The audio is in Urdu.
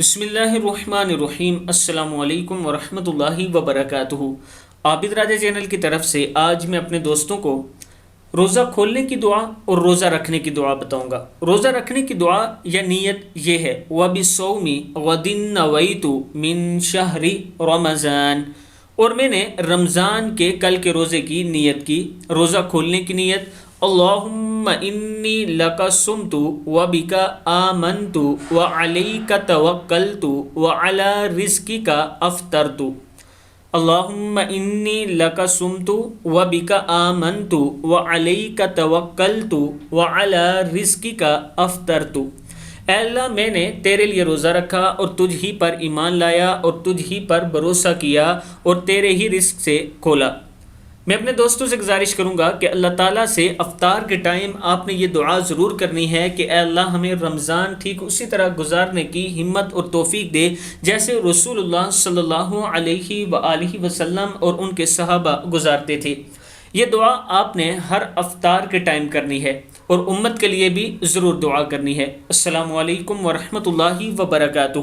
بسم اللہ الرحمن الرحیم۔ السلام علیکم ورحمۃ اللہ وبرکاتہ۔ عابد راجہ چینل کی طرف سے آج میں اپنے دوستوں کو روزہ کھولنے کی دعا اور روزہ رکھنے کی دعا بتاؤں گا۔ روزہ رکھنے کی دعا یا نیت یہ ہے وَبِصَوْمِ غَدٍ نَوَيْتُ مِن شَهْرِ رَمَضَان، اور میں نے رمضان کے کل کے روزے کی نیت کی، روزہ کھولنے کی نیت۔ اللہم انی لک صمت وبک آمنت وعلیک توکلت وعلی رزقک افطرت۔ اللہم انی لک صمت وبک آمنت وعلیک توکلت وعلی رزقک افطرت۔ اے اللہ، میں نے تیرے لیے روزہ رکھا اور تجھ ہی پر ایمان لایا اور تجھ ہی پر بھروسہ کیا اور تیرے ہی رزق سے کھولا۔ میں اپنے دوستوں سے گزارش کروں گا کہ اللہ تعالیٰ سے افطار کے ٹائم آپ نے یہ دعا ضرور کرنی ہے کہ اے اللہ ہمیں رمضان ٹھیک اسی طرح گزارنے کی ہمت اور توفیق دے جیسے رسول اللہ صلی اللہ علیہ وآلہ وسلم اور ان کے صحابہ گزارتے تھے۔ یہ دعا آپ نے ہر افطار کے ٹائم کرنی ہے اور امت کے لیے بھی ضرور دعا کرنی ہے۔ السلام علیکم ورحمۃ اللہ وبرکاتہ۔